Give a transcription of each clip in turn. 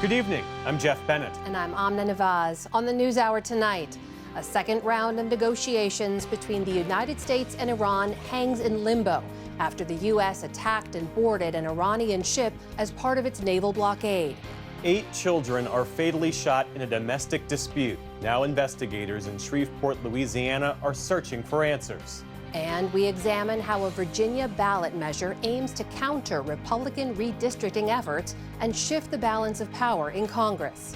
Good evening. I'm Jeff Bennett. And I'm Amna Nawaz. On the NewsHour tonight, a second round of negotiations between the United States and Iran hangs in limbo after the U.S. attacked and boarded an Iranian ship as part of its naval blockade. 8 children are fatally shot in a domestic dispute. Now investigators in Shreveport, Louisiana are searching for answers. And we examine how a Virginia ballot measure aims to counter Republican redistricting efforts and shift the balance of power in Congress.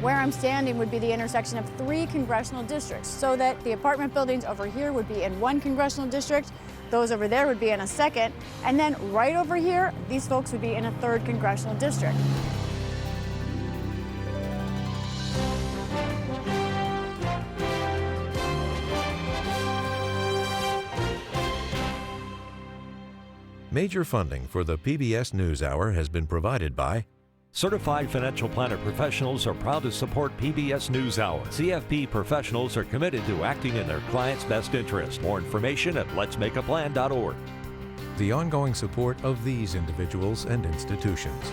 Where I'm standing would be the intersection of 3 congressional districts, so that the apartment buildings over here would be in 1 congressional district, those over there would be in a 2nd, and then right over here, these folks would be in a 3rd congressional district. Major funding for the PBS News Hour has been provided by Certified Financial Planner professionals are proud to support PBS News Hour. CFP professionals are committed to acting in their clients' best interest. More information at letsmakeaplan.org. the ongoing support of these individuals and institutions,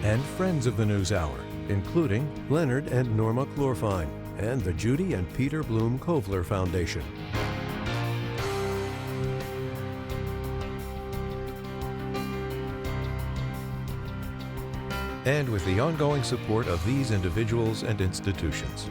and friends of the News Hour, including Leonard and Norma Chlorfine and the Judy and Peter Bloom Kovler Foundation. And with the ongoing support of these individuals and institutions.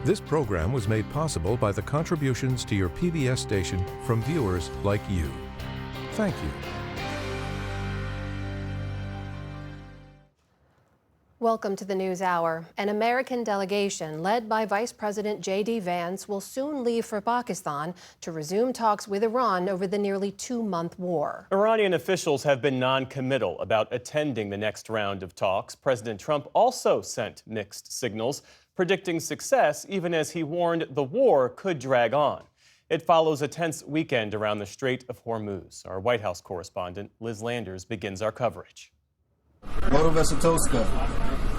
This program was made possible by the contributions to your PBS station from viewers like you. Thank you. Welcome to the NewsHour. An American delegation led by Vice President J.D. Vance will soon leave for Pakistan to resume talks with Iran over the nearly 2-month war. Iranian officials have been non-committal about attending the next round of talks. President Trump also sent mixed signals, predicting success even as he warned the war could drag on. It follows a tense weekend around the Strait of Hormuz. Our White House correspondent, Liz Landers, begins our coverage. Motovesatoska,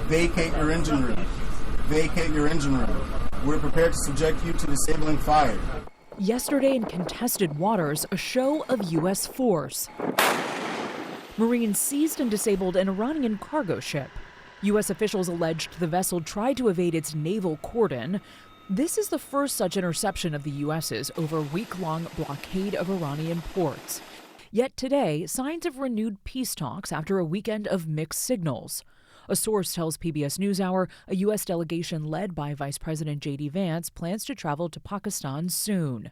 vacate your engine room. Vacate your engine room. We're prepared to subject you to disabling fire. Yesterday in contested waters, a show of U.S. force. Marines seized and disabled an Iranian cargo ship. U.S. officials alleged the vessel tried to evade its naval cordon. This is the first such interception of the U.S.'s over a week-long blockade of Iranian ports. Yet today, signs of renewed peace talks after a weekend of mixed signals. A source tells PBS NewsHour a U.S. delegation led by Vice President J.D. Vance plans to travel to Pakistan soon.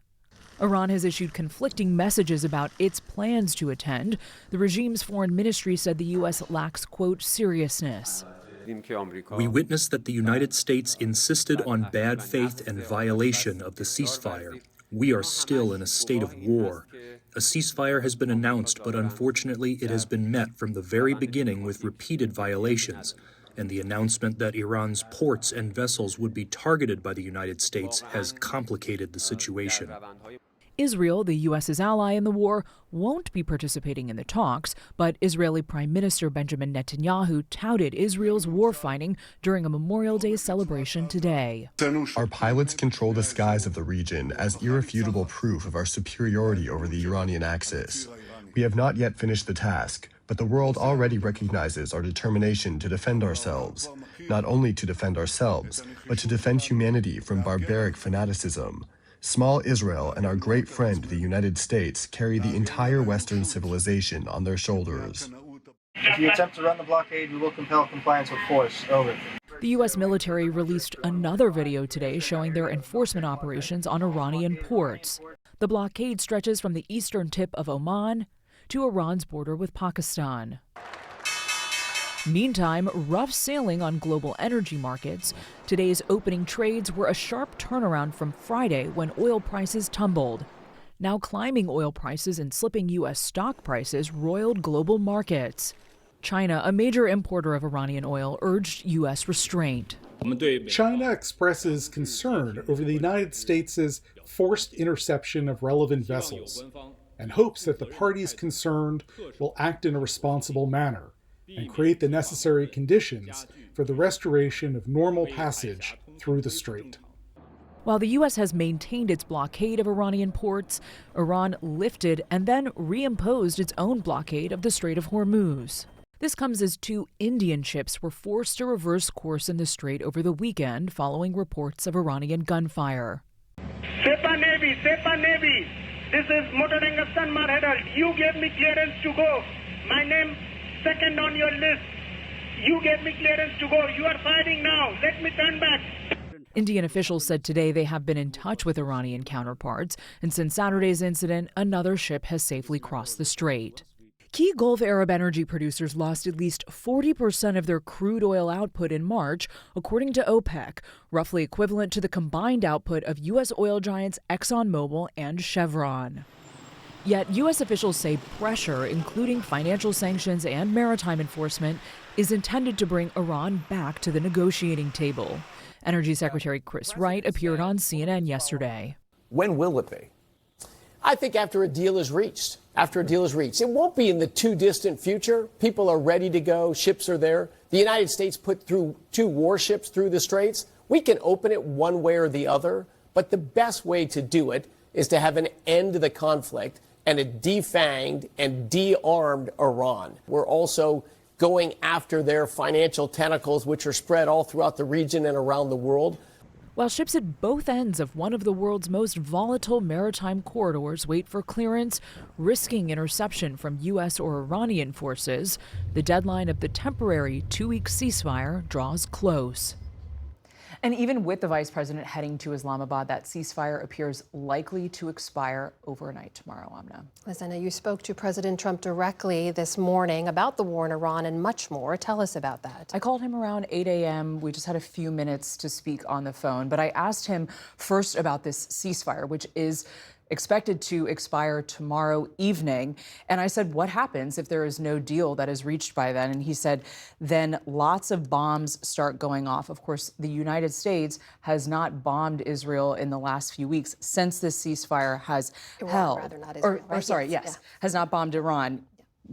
Iran has issued conflicting messages about its plans to attend. The regime's foreign ministry said the U.S. lacks, quote, seriousness. We witnessed that the United States insisted on bad faith and violation of the ceasefire. We are still in a state of war. A ceasefire has been announced, but unfortunately it has been met from the very beginning with repeated violations. And the announcement that Iran's ports and vessels would be targeted by the United States has complicated the situation. Israel, the U.S.'s ally in the war, won't be participating in the talks, but Israeli Prime Minister Benjamin Netanyahu touted Israel's warfighting during a Memorial Day celebration today. Our pilots control the skies of the region as irrefutable proof of our superiority over the Iranian axis. We have not yet finished the task, but the world already recognizes our determination to defend ourselves, not only to defend ourselves, but to defend humanity from barbaric fanaticism. Small Israel and our great friend, the United States, carry the entire Western civilization on their shoulders. If you attempt to run the blockade, we will compel compliance with force. Over. The U.S. military released another video today showing their enforcement operations on Iranian ports. The blockade stretches from the eastern tip of Oman to Iran's border with Pakistan. Meantime, rough sailing on global energy markets. Today's opening trades were a sharp turnaround from Friday when oil prices tumbled. Now climbing oil prices and slipping U.S. stock prices roiled global markets. China, a major importer of Iranian oil, urged U.S. restraint. China expresses concern over the United States' forced interception of relevant vessels and hopes that the parties concerned will act in a responsible manner and create the necessary conditions for the restoration of normal passage through the strait. While the U.S. has maintained its blockade of Iranian ports, Iran lifted and then reimposed its own blockade of the Strait of Hormuz. This comes as 2 Indian ships were forced to reverse course in the strait over the weekend following reports of Iranian gunfire. Sepa Navy, this is Motoranga Sanmar Herald. You gave me clearance to go. My name second on your list. You gave me clearance to go. You are fighting now. Let me turn back. Indian officials said today they have been in touch with Iranian counterparts, and since Saturday's incident, another ship has safely crossed the strait. Key Gulf Arab energy producers lost at least 40% of their crude oil output in March, according to OPEC, roughly equivalent to the combined output of U.S. oil giants ExxonMobil and Chevron. Yet U.S. officials say pressure, including financial sanctions and maritime enforcement, is intended to bring Iran back to the negotiating table. Energy Secretary Chris Wright appeared on CNN yesterday. When will it be? I think after a deal is reached. It won't be in the too distant future. People are ready to go. Ships are there. The United States put through 2 warships through the straits. We can open it one way or the other, but the best way to do it is to have an end to the conflict and a defanged and de-armed Iran. We're also going after their financial tentacles, which are spread all throughout the region and around the world. While ships at both ends of one of the world's most volatile maritime corridors wait for clearance, risking interception from U.S. or Iranian forces, the deadline of the temporary 2-week ceasefire draws close. And even with the vice president heading to Islamabad, that ceasefire appears likely to expire overnight tomorrow, Amna. Liz, I know you spoke to President Trump directly this morning about the war in Iran and much more. Tell us about that. I called him around 8 a.m. We just had a few minutes to speak on the phone, but I asked him first about this ceasefire, which is expected to expire tomorrow evening. And I said, what happens if there is no deal that is reached by then? And he said, then lots of bombs start going off. Of course, the United States has not bombed Israel in the last few weeks since this ceasefire has held. Rather, not Israel, right? Has not bombed Iran.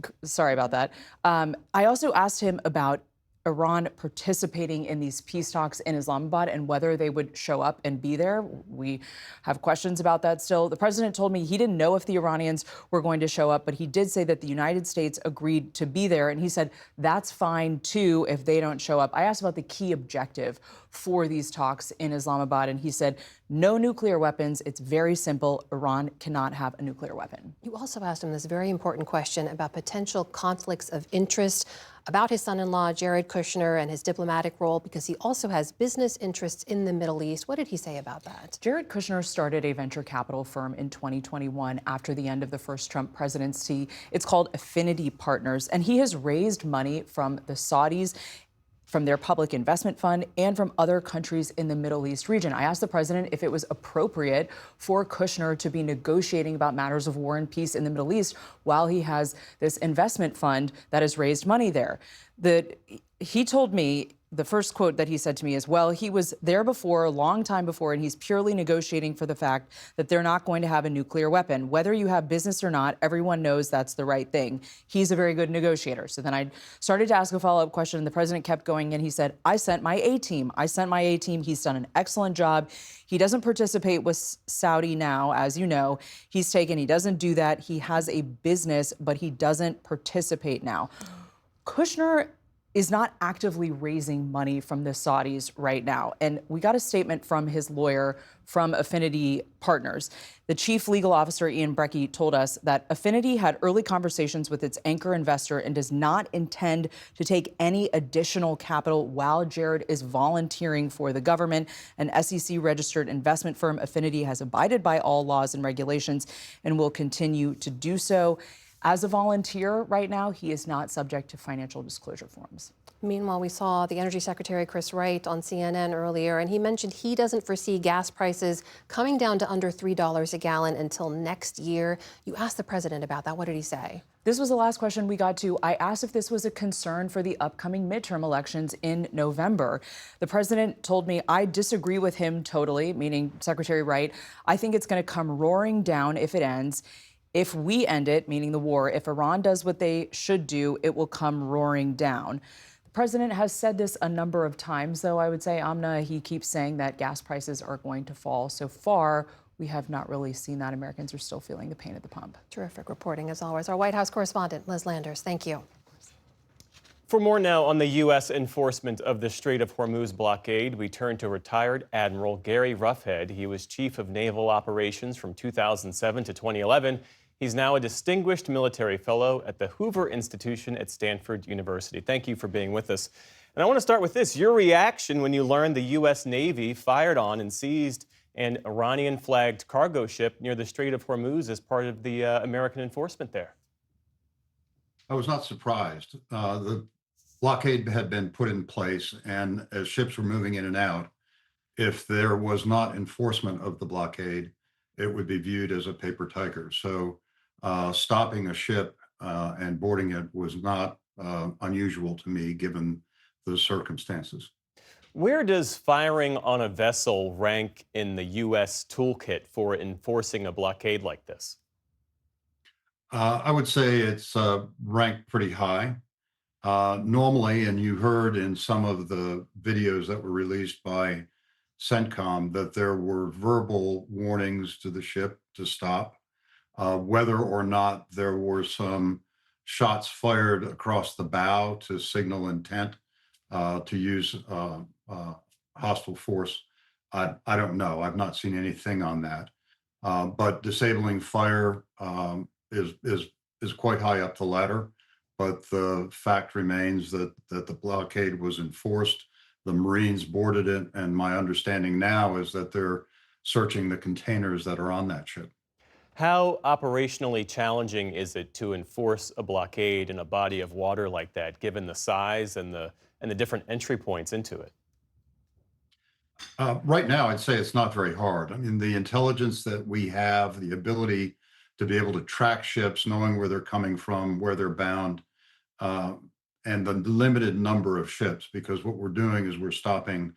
Yeah. Sorry about that. I also asked him about Iran participating in these peace talks in Islamabad and whether they would show up and be there. We have questions about that still. The president told me he didn't know if the Iranians were going to show up, but he did say that the United States agreed to be there. And he said, that's fine, too, if they don't show up. I asked about the key objective for these talks in Islamabad, and he said, no nuclear weapons. It's very simple. Iran cannot have a nuclear weapon. You also asked him this very important question about potential conflicts of interest, about his son-in-law, Jared Kushner, and his diplomatic role, because he also has business interests in the Middle East. What did he say about that? Jared Kushner started a venture capital firm in 2021 after the end of the first Trump presidency. It's called Affinity Partners, and he has raised money from the Saudis, from their public investment fund, and from other countries in the Middle East region. I asked the president if it was appropriate for Kushner to be negotiating about matters of war and peace in the Middle East while he has this investment fund that has raised money there. He told me, the first quote that he said to me is, well, he was there before, a long time before, and he's purely negotiating for the fact that they're not going to have a nuclear weapon. Whether you have business or not, everyone knows that's the right thing. He's a very good negotiator. So then I started to ask a follow-up question, and the president kept going, and he said, I sent my A-team. He's done an excellent job. He doesn't participate with Saudi now, as you know. He doesn't do that. He has a business, but he doesn't participate now. Kushner is not actively raising money from the Saudis right now. And we got a statement from his lawyer from Affinity Partners. The chief legal officer, Ian Brecky, told us that Affinity had early conversations with its anchor investor and does not intend to take any additional capital while Jared is volunteering for the government. An SEC-registered investment firm, Affinity has abided by all laws and regulations and will continue to do so. As a volunteer right now, he is not subject to financial disclosure forms. Meanwhile, we saw the Energy Secretary Chris Wright on CNN earlier, and he mentioned he doesn't foresee gas prices coming down to under $3 a gallon until next year. You asked the president about that. What did he say? This was the last question we got to. I asked if this was a concern for the upcoming midterm elections in November. The president told me I disagree with him totally, meaning Secretary Wright. I think it's going to come roaring down if it ends. If we end it, meaning the war, if Iran does what they should do, it will come roaring down. The president has said this a number of times, though I would say, Amna, he keeps saying that gas prices are going to fall. So far, we have not really seen that. Americans are still feeling the pain at the pump. Terrific reporting, as always. Our White House correspondent, Liz Landers, thank you. For more now on the U.S. enforcement of the Strait of Hormuz blockade, we turn to retired Admiral Gary Roughead. He was chief of naval operations from 2007 to 2011. He's now a distinguished military fellow at the Hoover Institution at Stanford University. Thank you for being with us. And I want to start with this. Your reaction when you learned the U.S. Navy fired on and seized an Iranian-flagged cargo ship near the Strait of Hormuz as part of the American enforcement there. I was not surprised. The blockade had been put in place, and as ships were moving in and out, if there was not enforcement of the blockade, it would be viewed as a paper tiger. So stopping a ship and boarding it was not unusual to me, given the circumstances. Where does firing on a vessel rank in the U.S. toolkit for enforcing a blockade like this? I would say it's ranked pretty high. Normally, and you heard in some of the videos that were released by CENTCOM that there were verbal warnings to the ship to stop. Whether or not there were some shots fired across the bow to signal intent to use hostile force, I don't know. I've not seen anything on that. But disabling fire is quite high up the ladder. But the fact remains that the blockade was enforced. The Marines boarded it, and my understanding now is that they're searching the containers that are on that ship. How operationally challenging is it to enforce a blockade in a body of water like that, given the size and the different entry points into it? Right now, I'd say it's not very hard. I mean, the intelligence that we have, the ability to be able to track ships, knowing where they're coming from, where they're bound, and the limited number of ships, because what we're doing is we're stopping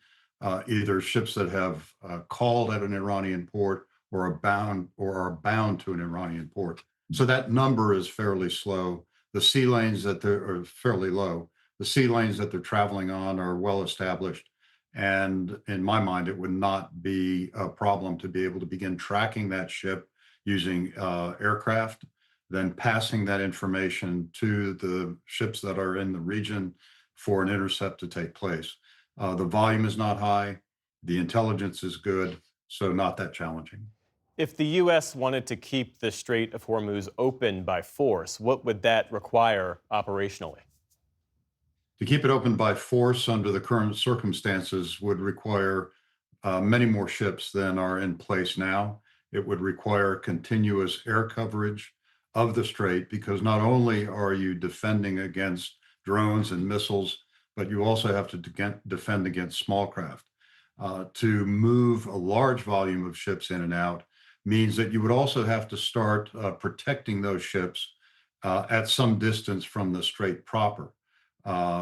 either ships that have called at an Iranian port or are bound to an Iranian port. So that number is fairly slow. The sea lanes that are fairly low. The sea lanes that they're traveling on are well established. And in my mind, it would not be a problem to be able to begin tracking that ship using aircraft, then passing that information to the ships that are in the region for an intercept to take place. The volume is not high, the intelligence is good, so not that challenging. If the U.S. wanted to keep the Strait of Hormuz open by force, what would that require operationally? To keep it open by force under the current circumstances would require many more ships than are in place now. It would require continuous air coverage of the strait, because not only are you defending against drones and missiles, but you also have to defend against small craft. To move a large volume of ships in and out means that you would also have to start protecting those ships at some distance from the strait proper.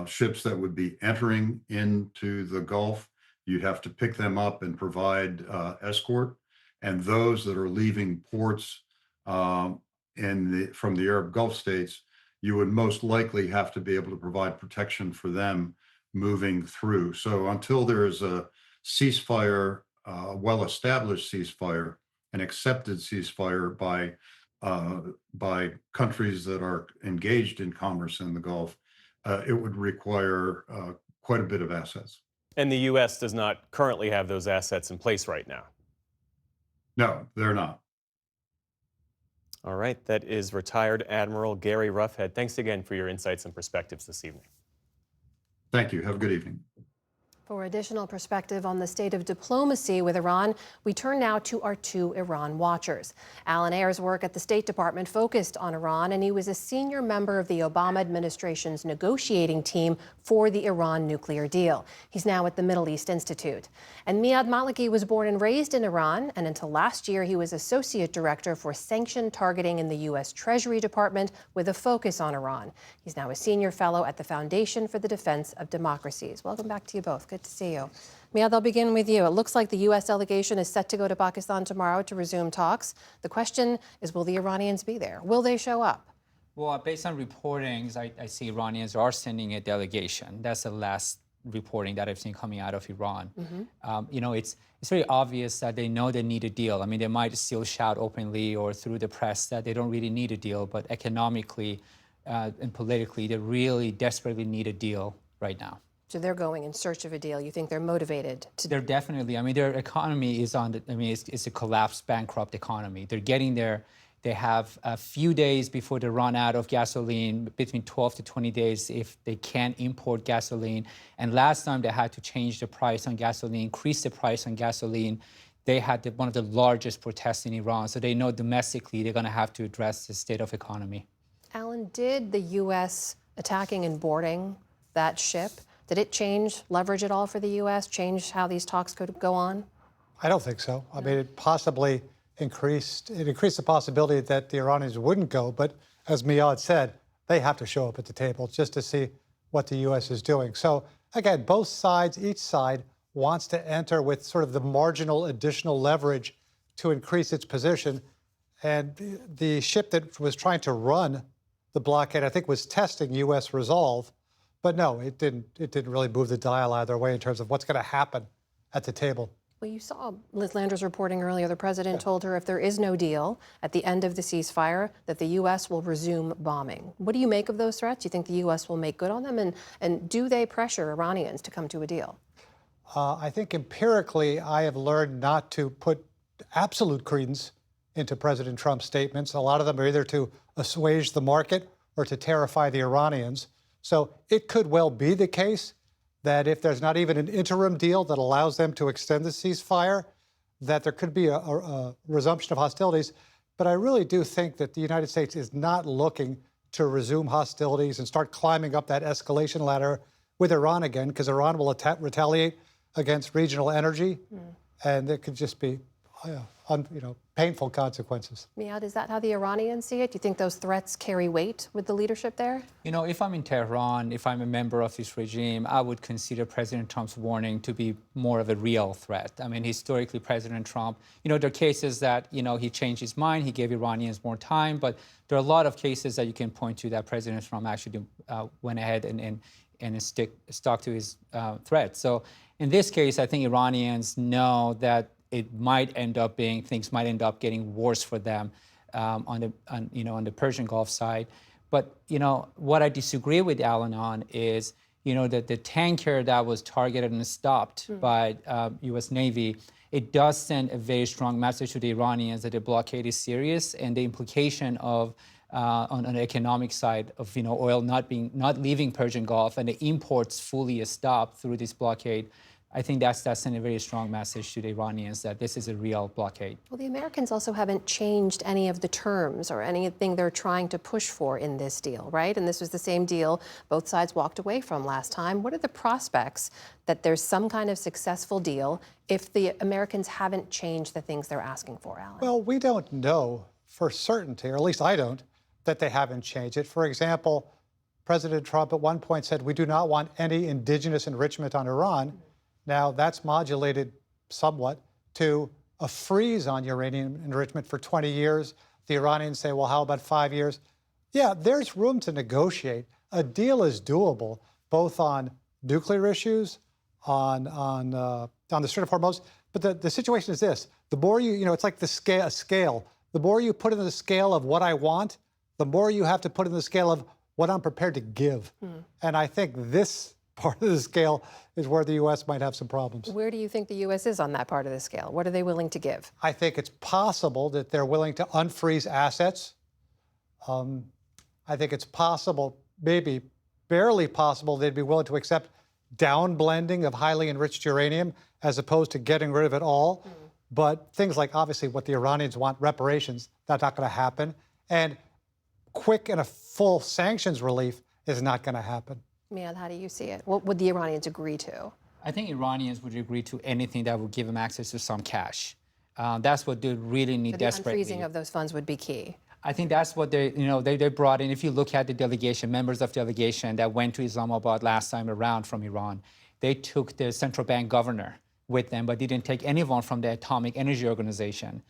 Ships that would be entering into the Gulf, you'd have to pick them up and provide escort. And those that are leaving ports from the Arab Gulf states, you would most likely have to be able to provide protection for them moving through. So until there is a ceasefire, well-established ceasefire, an accepted ceasefire by countries that are engaged in commerce in the Gulf, it would require quite a bit of assets. And the U.S. does not currently have those assets in place right now? No, they're not. All right, that is retired Admiral Gary Roughead. Thanks again for your insights and perspectives this evening. Thank you. Have a good evening. For additional perspective on the state of diplomacy with Iran, we turn now to our two Iran watchers. Alan Ayer's work at the State Department focused on Iran, and he was a senior member of the Obama administration's negotiating team for the Iran nuclear deal. He's now at the Middle East Institute. And Miad Maliki was born and raised in Iran, and until last year, he was associate director for sanction targeting in the U.S. Treasury Department with a focus on Iran. He's now a senior fellow at the Foundation for the Defense of Democracies. Welcome back to you both. Good to see you. Miad, I'll begin with you. It looks like the U.S. delegation is set to go to Pakistan tomorrow to resume talks. The question is, will the Iranians be there? Will they show up? Well, based on reportings, I see Iranians are sending a delegation. That's the last reporting that I've seen coming out of Iran. It's very obvious that they know they need a deal. I mean, they might still shout openly or through the press that they don't really need a deal, but economically and politically, they really desperately need a deal right now. So they're going in search of a deal. You think they're motivated to? They're definitely. I mean, their economy is on the. I mean, it's a collapsed, bankrupt economy. They're getting there. They have a few days before they run out of gasoline, between 12 to 20 days if they can't import gasoline. And last time they had to change the price on gasoline, increase the price on gasoline. They had one of the largest protests in Iran. So they know domestically they're going to have to address the state of economy. Alan, did the U.S. attacking and boarding that ship, did it change leverage at all for the U.S., change how these talks could go on? I don't think so. I mean, it possibly increased the possibility that the Iranians wouldn't go. But as Miad said, they have to show up at the table just to see what the U.S. is doing. So again, both sides, each side wants to enter with sort of the marginal additional leverage to increase its position. And the ship that was trying to run the blockade, I think, was testing U.S. resolve. But no, it didn't really move the dial either way in terms of what's going to happen at the table. Well, you saw Liz Landers reporting earlier, the president told her if there is no deal at the end of the ceasefire, that the U.S. will resume bombing. What do you make of those threats? Do you think the U.S. will make good on them? And do they pressure Iranians to come to a deal? I think empirically, I have learned not to put absolute credence into President Trump's statements. A lot of them are either to assuage the market or to terrify the Iranians. So it could well be the case that if there's not even an interim deal that allows them to extend the ceasefire, that there could be a resumption of hostilities. But I really do think that the United States is not looking to resume hostilities and start climbing up that escalation ladder with Iran again, because Iran will retaliate against regional energy, and it could just be painful consequences. Miad, is that how the Iranians see it? Do you think those threats carry weight with the leadership there? You know, if I'm in Tehran, if I'm a member of this regime, I would consider President Trump's warning to be more of a real threat. I mean, historically, President Trump, there are cases that, he changed his mind, he gave Iranians more time, but there are a lot of cases that you can point to that President Trump actually went ahead and stuck to his threat. So in this case, I think Iranians know that things might end up getting worse for them on the Persian Gulf side. But what I disagree with Alan on is that the tanker that was targeted and stopped by U.S. Navy, it does send a very strong message to the Iranians that the blockade is serious, and the implication of on the economic side of oil not leaving Persian Gulf and the imports fully stopped through this blockade. I think that's sending a very strong message to the Iranians that this is a real blockade. Well, the Americans also haven't changed any of the terms or anything they're trying to push for in this deal, right? And this was the same deal both sides walked away from last time. What are the prospects that there's some kind of successful deal if the Americans haven't changed the things they're asking for, Alan? Well, we don't know for certainty, or at least I don't, that they haven't changed it. For example, President Trump at one point said, we do not want any indigenous enrichment on Iran. Now, that's modulated somewhat to a freeze on uranium enrichment for 20 years. The Iranians say, well, how about 5 years? Yeah, there's room to negotiate. A deal is doable, both on nuclear issues, on the Strait of Hormuz. But the situation is this. The more it's like a scale. The more you put in the scale of what I want, the more you have to put in the scale of what I'm prepared to give. And I think this part of the scale is where the U.S. might have some problems. Where do you think the U.S. is on that part of the scale? What are they willing to give? I think it's possible that they're willing to unfreeze assets. I think it's possible, maybe barely possible, they'd be willing to accept downblending of highly enriched uranium as opposed to getting rid of it all. But things like, obviously, what the Iranians want, reparations, that's not going to happen. And quick and a full sanctions relief is not going to happen. Miad, how do you see it? What would the Iranians agree to? I think Iranians would agree to anything that would give them access to some cash. That's what they really need desperately. The unfreezing of those funds would be key. I think that's what they brought in. If you look at the delegation, members of delegation that went to Islamabad last time around from Iran, they took the central bank governor with them, but didn't take anyone from the Atomic Energy Organization.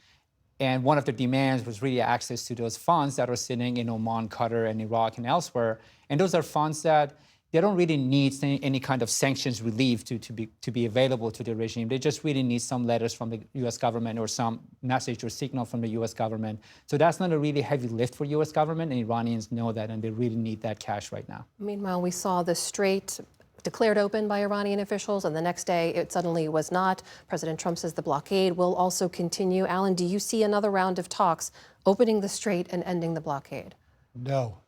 And one of the demands was really access to those funds that are sitting in Oman, Qatar, and Iraq and elsewhere. And those are funds that they don't really need any kind of sanctions relief to be available to the regime. They just really need some letters from the U.S. government or some message or signal from the U.S. government. So that's not a really heavy lift for U.S. government, and Iranians know that, and they really need that cash right now. Meanwhile, we saw the Strait declared open by Iranian officials, and the next day it suddenly was not. President Trump says the blockade will also continue. Alan, do you see another round of talks opening the Strait and ending the blockade? No.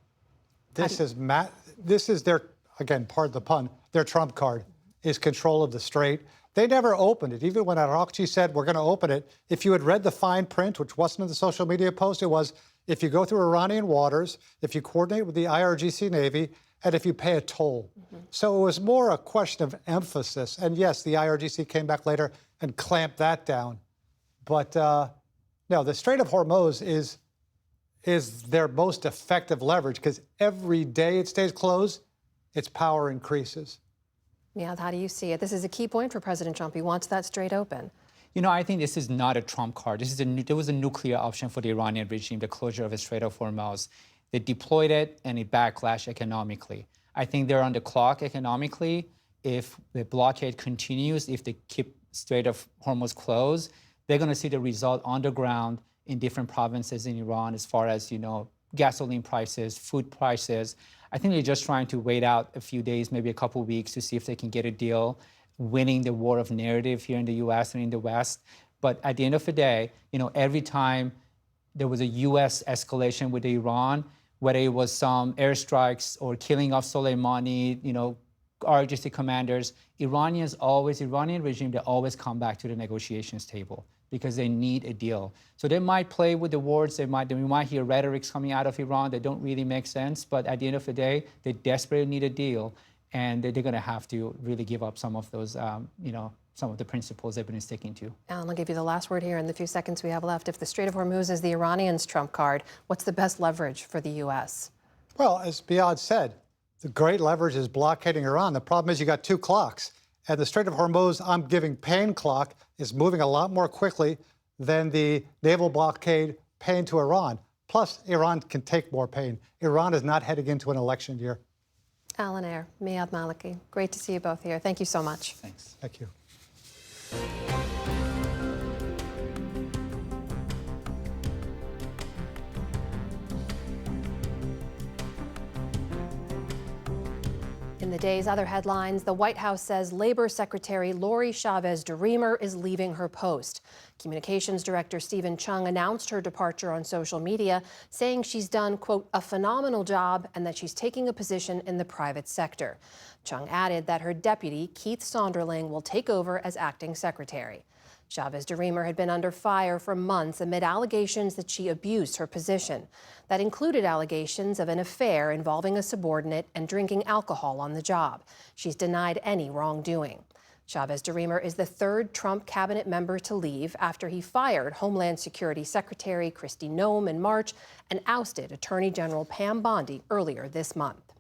This is their, again, pardon the pun, their trump card is control of the Strait. They never opened it. Even when Arakchi said, we're going to open it, if you had read the fine print, which wasn't in the social media post, it was, if you go through Iranian waters, if you coordinate with the IRGC Navy, and if you pay a toll. So it was more a question of emphasis. And yes, the IRGC came back later and clamped that down. But no, the Strait of Hormuz is their most effective leverage, because every day it stays closed, its power increases. Yeah, how do you see it? This is a key point for President Trump. He wants that strait open. You know, I think this is not a trump card. There was a nuclear option for the Iranian regime, the closure of the Strait of Hormuz. They deployed it, and it backlashed economically. I think they're on the clock economically. If the blockade continues, if they keep Strait of Hormuz closed, they're going to see the result on the ground in different provinces in Iran as far as, gasoline prices, food prices. I think they're just trying to wait out a few days, maybe a couple of weeks, to see if they can get a deal, winning the war of narrative here in the U.S. and in the West. But at the end of the day, every time there was a U.S. escalation with Iran, whether it was some airstrikes or killing of Soleimani, RGC commanders, Iranian regime, they always come back to the negotiations table because they need a deal. So they might play with the words, we might hear rhetorics coming out of Iran that don't really make sense, but at the end of the day, they desperately need a deal, and they're going to have to really give up some of those, some of the principles they've been sticking to. Alan, I'll give you the last word here in the few seconds we have left. If the Strait of Hormuz is the Iranians' trump card, what's the best leverage for the U.S.? Well, as Miad said, the great leverage is blockading Iran. The problem is you got two clocks. And the Strait of Hormuz, I'm giving pain clock, is moving a lot more quickly than the naval blockade pain to Iran. Plus, Iran can take more pain. Iran is not heading into an election year. Alan Ayer, Miad Maliki, great to see you both here. Thank you so much. Thanks. Thank you. In the day's other headlines, the White House says Labor Secretary Lori Chavez-DeRemer is leaving her post. Communications Director Stephen Chung announced her departure on social media, saying she's done, quote, a phenomenal job and that she's taking a position in the private sector. Chung added that her deputy, Keith Sonderling, will take over as acting secretary. Chavez-DeRemer had been under fire for months amid allegations that she abused her position. That included allegations of an affair involving a subordinate and drinking alcohol on the job. She's denied any wrongdoing. Chavez-DeRemer is the third Trump cabinet member to leave after he fired Homeland Security Secretary Kristi Noem in March and ousted Attorney General Pam Bondi earlier this month.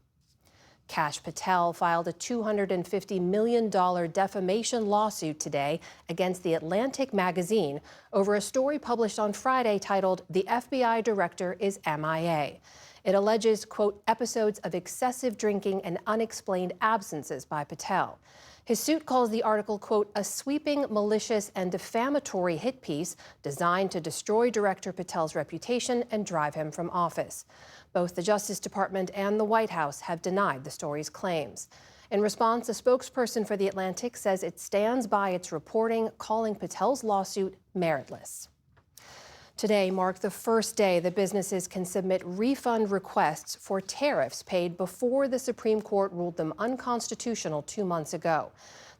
Kash Patel filed a $250 million defamation lawsuit today against The Atlantic magazine over a story published on Friday titled "The FBI Director is MIA." It alleges, quote, episodes of excessive drinking and unexplained absences by Patel. His suit calls the article, quote, a sweeping, malicious, and defamatory hit piece designed to destroy Director Patel's reputation and drive him from office. Both the Justice Department and the White House have denied the story's claims. In response, a spokesperson for The Atlantic says it stands by its reporting, calling Patel's lawsuit meritless. Today marked the first day that businesses can submit refund requests for tariffs paid before the Supreme Court ruled them unconstitutional 2 months ago.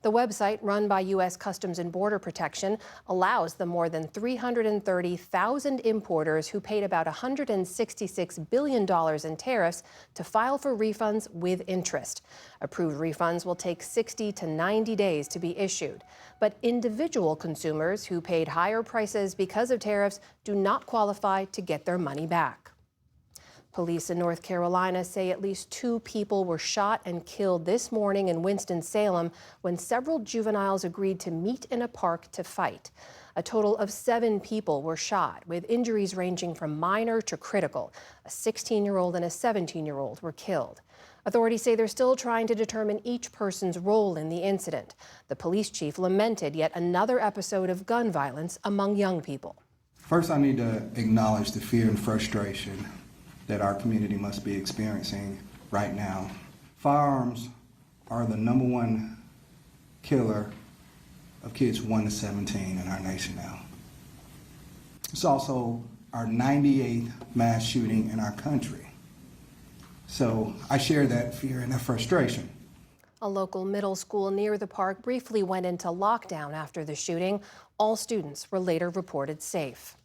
The website, run by U.S. Customs and Border Protection, allows the more than 330,000 importers who paid about $166 billion in tariffs to file for refunds with interest. Approved refunds will take 60 to 90 days to be issued. But individual consumers who paid higher prices because of tariffs do not qualify to get their money back. Police in North Carolina say at least 2 people were shot and killed this morning in Winston-Salem when several juveniles agreed to meet in a park to fight. A total of 7 people were shot, with injuries ranging from minor to critical. A 16-year-old and a 17-year-old were killed. Authorities say they're still trying to determine each person's role in the incident. The police chief lamented yet another episode of gun violence among young people. First, I need to acknowledge the fear and frustration that our community must be experiencing right now. Firearms are the #1 killer of kids 1 to 17 in our nation now. It's also our 98th mass shooting in our country. So I share that fear and that frustration. A local middle school near the park briefly went into lockdown after the shooting. All students were later reported safe.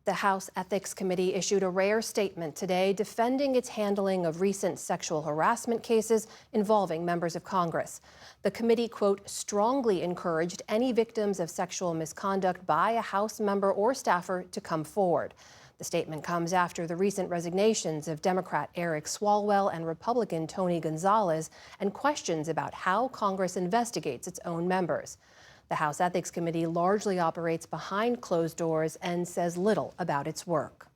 The House Ethics Committee issued a rare statement today defending its handling of recent sexual harassment cases involving members of Congress. The committee, quote, strongly encouraged any victims of sexual misconduct by a House member or staffer to come forward. The statement comes after the recent resignations of Democrat Eric Swalwell and Republican Tony Gonzalez and questions about how Congress investigates its own members. The House Ethics Committee largely operates behind closed doors and says little about its work.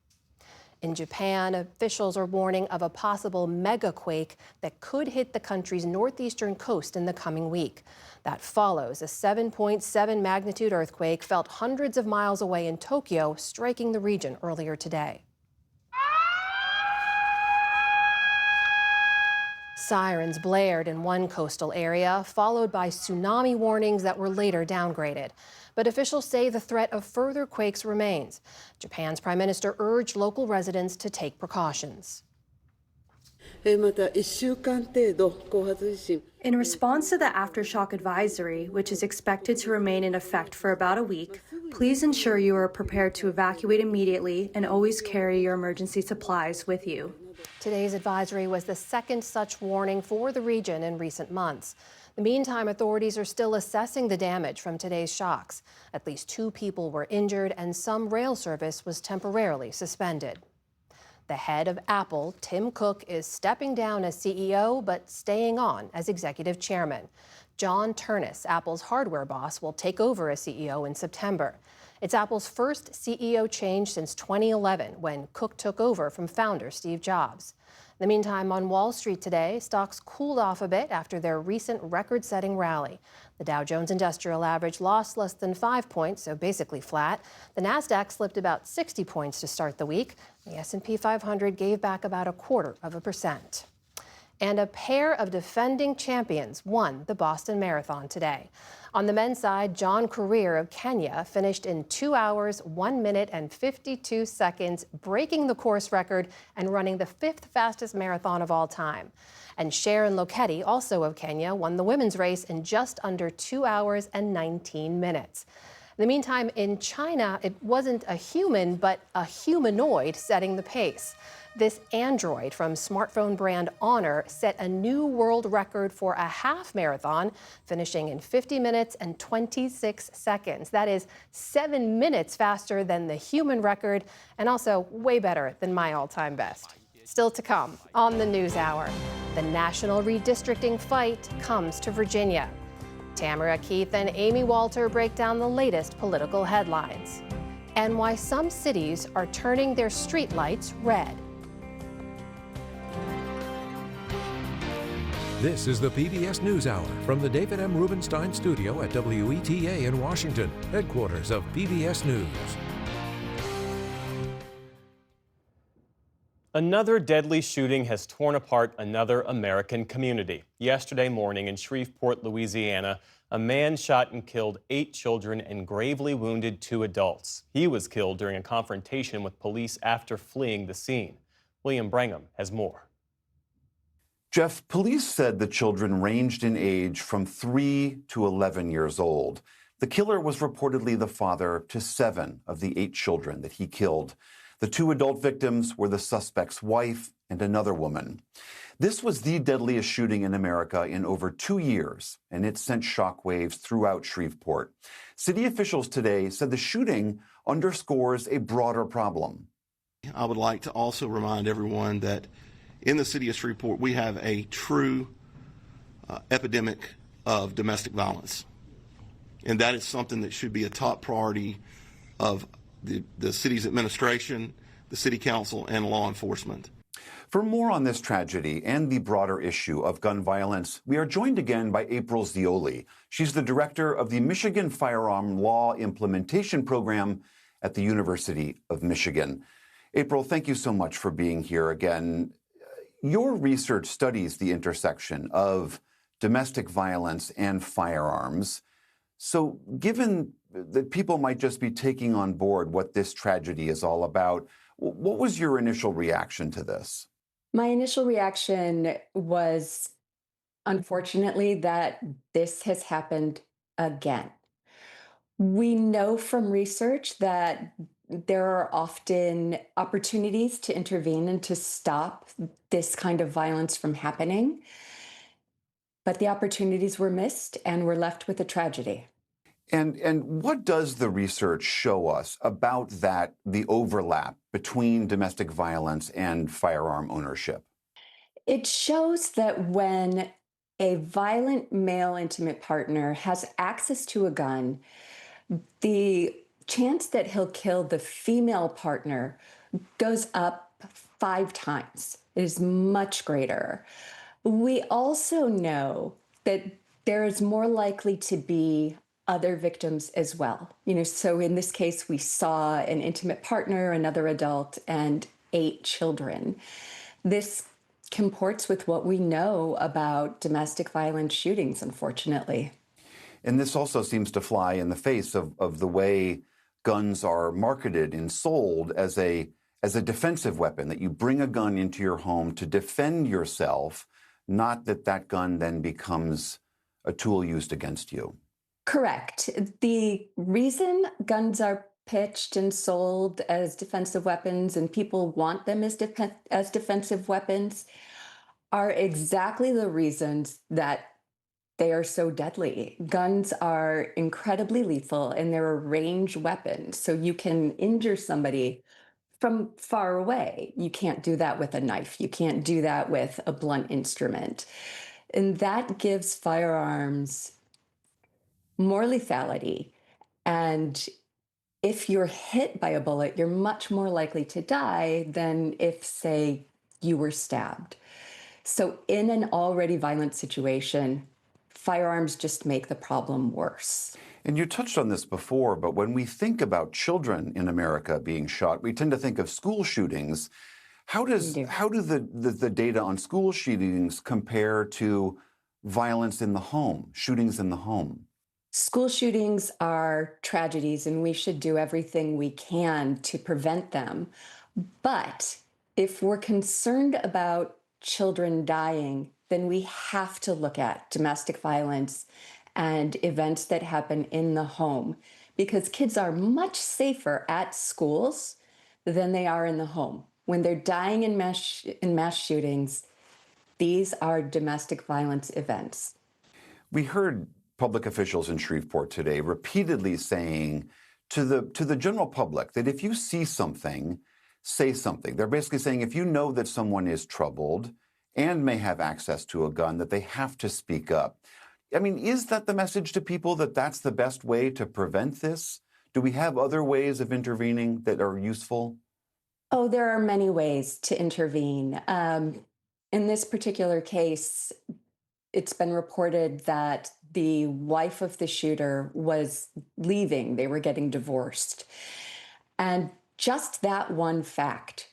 In Japan, officials are warning of a possible megaquake that could hit the country's northeastern coast in the coming week. That follows a 7.7 magnitude earthquake felt hundreds of miles away in Tokyo, striking the region earlier today. Sirens blared in one coastal area, followed by tsunami warnings that were later downgraded. But officials say the threat of further quakes remains. Japan's prime minister urged local residents to take precautions. In response to the aftershock advisory, which is expected to remain in effect for about a week, please ensure you are prepared to evacuate immediately and always carry your emergency supplies with you. Today's advisory was the second such warning for the region in recent months. In the meantime, authorities are still assessing the damage from today's shocks. At least 2 people were injured and some rail service was temporarily suspended. The head of Apple, Tim Cook, is stepping down as CEO but staying on as executive chairman. John Ternus, Apple's hardware boss, will take over as CEO in September. It's Apple's first CEO change since 2011, when Cook took over from founder Steve Jobs. In the meantime, on Wall Street today, stocks cooled off a bit after their recent record-setting rally. The Dow Jones Industrial Average lost less than 5 points, so basically flat. The Nasdaq slipped about 60 points to start the week. The S&P 500 gave back about 0.25%. And a pair of defending champions won the Boston Marathon today. On the men's side, John Korir of Kenya finished in 2 hours, 1 minute and 52 seconds, breaking the course record and running the 5th fastest marathon of all time. And Sharon Lokedi, also of Kenya, won the women's race in just under 2 hours and 19 minutes. In the meantime, in China, it wasn't a human, but a humanoid setting the pace. This android from smartphone brand Honor set a new world record for a half marathon, finishing in 50 minutes and 26 seconds. That is 7 minutes faster than the human record and also way better than my all-time best. Still to come on the NewsHour, the national redistricting fight comes to Virginia. Tamara Keith and Amy Walter break down the latest political headlines and why some cities are turning their streetlights red. This is the PBS News Hour from the David M. Rubenstein Studio at WETA in Washington, headquarters of PBS News. Another deadly shooting has torn apart another American community. Yesterday morning in Shreveport, Louisiana, A man shot and killed 8 children and gravely wounded 2 adults. He was killed during a confrontation with police after fleeing the scene. William Brangham has more. Jeff, police said the children ranged in age from 3 to 11 years old. The killer was reportedly the father to 7 of the 8 children that he killed. The 2 adult victims were the suspect's wife and another woman. This was the deadliest shooting in America in over 2 years, and it sent shockwaves throughout Shreveport. City officials today said the shooting underscores a broader problem. I would like to also remind everyone that in the city of Shreveport, we have a true epidemic of domestic violence. And that is something that should be a top priority of the city's administration, the city council, and law enforcement. For more on this tragedy and the broader issue of gun violence, we are joined again by April Zioli. She's the director of the Michigan Firearm Law Implementation Program at the University of Michigan. April, thank you so much for being here again. Your research studies the intersection of domestic violence and firearms. So given that people might just be taking on board what this tragedy is all about, what was your initial reaction to this? My initial reaction was, unfortunately, that this has happened again. We know from research that there are often opportunities to intervene and to stop this kind of violence from happening. But the opportunities were missed, and we're left with a tragedy. And what does the research show us about the overlap between domestic violence and firearm ownership? It shows that when a violent male intimate partner has access to a gun, the chance that he'll kill the female partner goes up 5 times. It is much greater. We also know that there is more likely to be other victims as well. So in this case, we saw an intimate partner, another adult, and 8 children. This comports with what we know about domestic violence shootings, unfortunately. And this also seems to fly in the face of the way guns are marketed and sold as a defensive weapon, that you bring a gun into your home to defend yourself, not that gun then becomes a tool used against you. Correct. The reason guns are pitched and sold as defensive weapons and people want them as defensive weapons are exactly the reasons that they are so deadly. Guns are incredibly lethal, and they're a range weapon, so you can injure somebody from far away. You can't do that with a knife. You can't do that with a blunt instrument. And that gives firearms more lethality. And if you're hit by a bullet, you're much more likely to die than if, say, you were stabbed. So in an already violent situation, firearms just make the problem worse. And you touched on this before, but when we think about children in America being shot, we tend to think of school shootings. How do the data on school shootings compare to violence in the home, shootings in the home? School shootings are tragedies, and we should do everything we can to prevent them. But if we're concerned about children dying, then we have to look at domestic violence and events that happen in the home, because kids are much safer at schools than they are in the home. When they're dying in mass shootings, these are domestic violence events. We heard public officials in Shreveport today repeatedly saying to the general public that if you see something, say something. They're basically saying if you know that someone is troubled and may have access to a gun, that they have to speak up. I mean, is that the message to people, that that's the best way to prevent this? Do we have other ways of intervening that are useful? Oh, there are many ways to intervene. In this particular case, it's been reported that the wife of the shooter was leaving. They were getting divorced. And just that one fact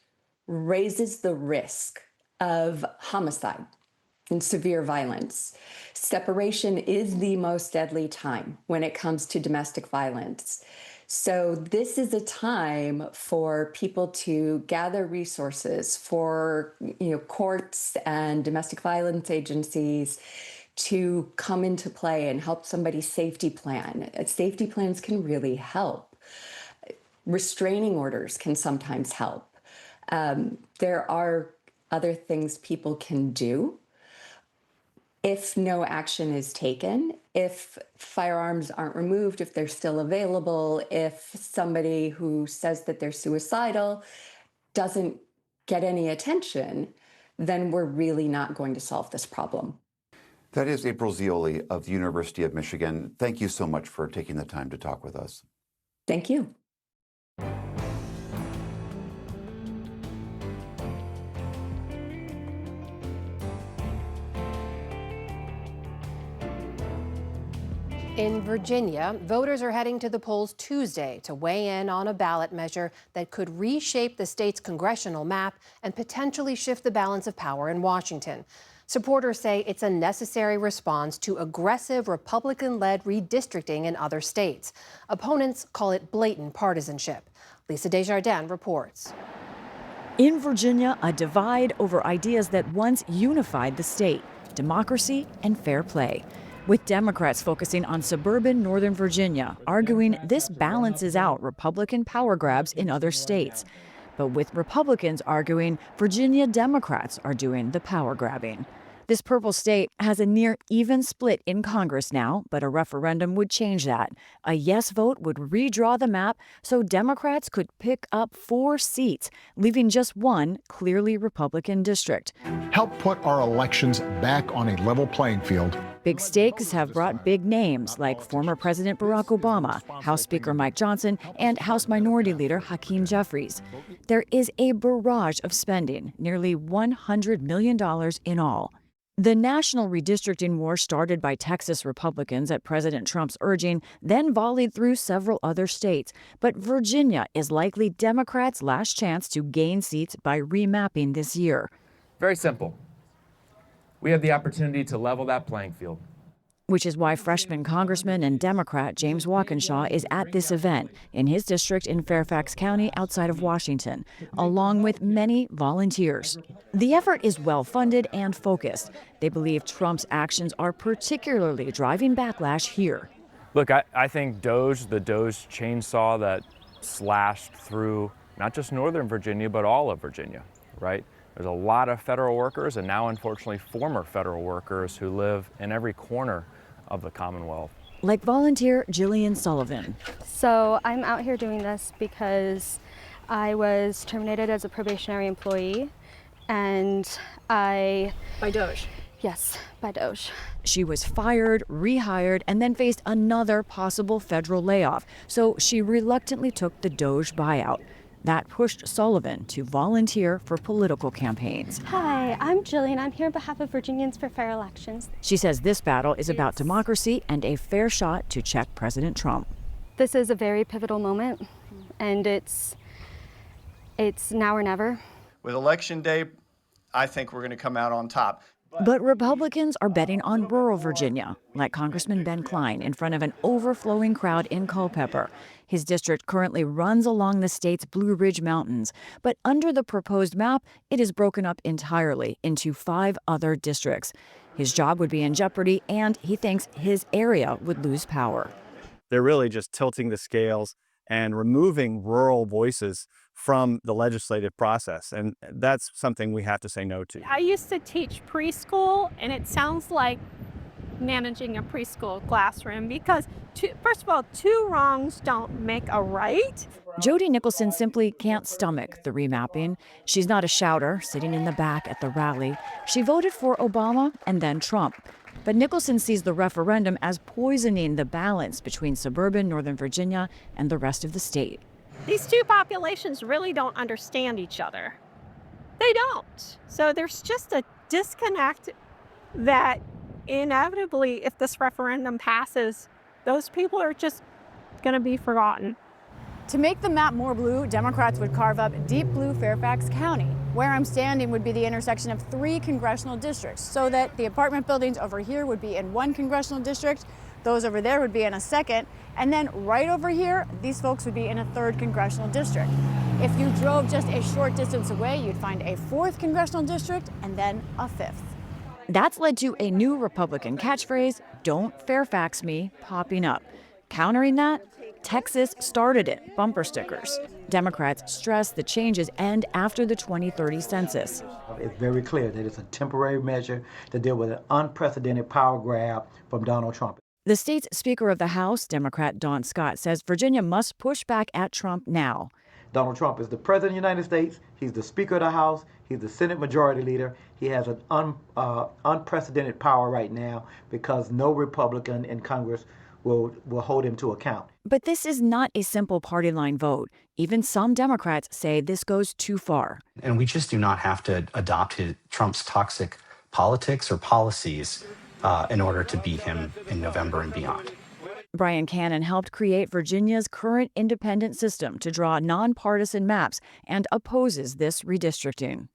raises the risk of homicide. and severe violence. Separation is the most deadly time when it comes to domestic violence. So this is a time for people to gather resources, for courts and domestic violence agencies to come into play and help somebody's safety plan. Safety plans can really help. Restraining orders can sometimes help. There are other things people can do if no action is taken, if firearms aren't removed, if they're still available, if somebody who says that they're suicidal doesn't get any attention, then we're really not going to solve this problem. That is April Zioli of the University of Michigan. Thank you so much for taking the time to talk with us. Thank you. In Virginia, voters are heading to the polls Tuesday to weigh in on a ballot measure that could reshape the state's congressional map and potentially shift the balance of power in Washington. Supporters say it's a necessary response to aggressive Republican-led redistricting in other states. Opponents call it blatant partisanship. Lisa Desjardins reports. In Virginia, a divide over ideas that once unified the state: democracy and fair play. With Democrats focusing on suburban Northern Virginia, arguing this balances out Republican power grabs in other states. But with Republicans arguing Virginia Democrats are doing the power grabbing. This purple state has a near even split in Congress now, but a referendum would change that. A yes vote would redraw the map so Democrats could pick up 4 seats, leaving just one clearly Republican district. Help put our elections back on a level playing field. Big stakes have brought big names like former President Barack Obama, House Speaker Mike Johnson, and House Minority Leader Hakeem Jeffries. There is a barrage of spending, nearly $100 million in all. The national redistricting war started by Texas Republicans at President Trump's urging, then volleyed through several other states. But Virginia is likely Democrats' last chance to gain seats by remapping this year. Very simple. We have the opportunity to level that playing field. Which is why freshman Congressman and Democrat James Walkinshaw is at this event in his district in Fairfax County outside of Washington, along with many volunteers. The effort is well-funded and focused. They believe Trump's actions are particularly driving backlash here. Look, I think the Doge chainsaw that slashed through not just Northern Virginia, but all of Virginia, right? There's a lot of federal workers and now, unfortunately, former federal workers who live in every corner of the Commonwealth. Like volunteer Jillian Sullivan. So I'm out here doing this because I was terminated as a probationary employee and By Doge? Yes, by Doge. She was fired, rehired, and then faced another possible federal layoff. So she reluctantly took the Doge buyout. That pushed Sullivan to volunteer for political campaigns. Hi, I'm Jillian. I'm here on behalf of Virginians for Fair Elections. She says this battle is about democracy and a fair shot to check President Trump. This is a very pivotal moment, and it's now or never. With Election Day, I think we're going to come out on top. But Republicans are betting on rural Virginia, like Congressman Ben Cline in front of an overflowing crowd in Culpeper. His district currently runs along the state's Blue Ridge Mountains, but under the proposed map, it is broken up entirely into 5 other districts. His job would be in jeopardy, and he thinks his area would lose power. They're really just tilting the scales and removing rural voices from the legislative process. And that's something we have to say no to. I used to teach preschool, and it sounds like managing a preschool classroom because, first of all, 2 wrongs don't make a right. Jody Nicholson simply can't stomach the remapping. She's not a shouter, sitting in the back at the rally. She voted for Obama and then Trump. But Nicholson sees the referendum as poisoning the balance between suburban Northern Virginia and the rest of the state. These 2 populations really don't understand each other. They don't. So there's just a disconnect that inevitably, if this referendum passes, those people are just going to be forgotten. To make the map more blue, Democrats would carve up deep blue Fairfax County. Where I'm standing would be the intersection of 3 congressional districts, so that the apartment buildings over here would be in 1 congressional district, those over there would be in a 2nd, and then right over here, these folks would be in a 3rd congressional district. If you drove just a short distance away, you'd find a 4th congressional district and then a 5th. That's led to a new Republican catchphrase, "Don't Fairfax me," popping up. Countering that, Texas started it, bumper stickers. Democrats stress the changes end after the 2030 census. It's very clear that it's a temporary measure to deal with an unprecedented power grab from Donald Trump. The state's Speaker of the House, Democrat Don Scott, says Virginia must push back at Trump now. Donald Trump is the President of the United States. He's the Speaker of the House. He's the Senate Majority Leader. He has an unprecedented power right now because no Republican in Congress will hold him to account. But this is not a simple party line vote. Even some Democrats say this goes too far. And we just do not have to adopt Trump's toxic politics or policies in order to beat him in November and beyond. Brian Cannon helped create Virginia's current independent system to draw nonpartisan maps and opposes this redistricting.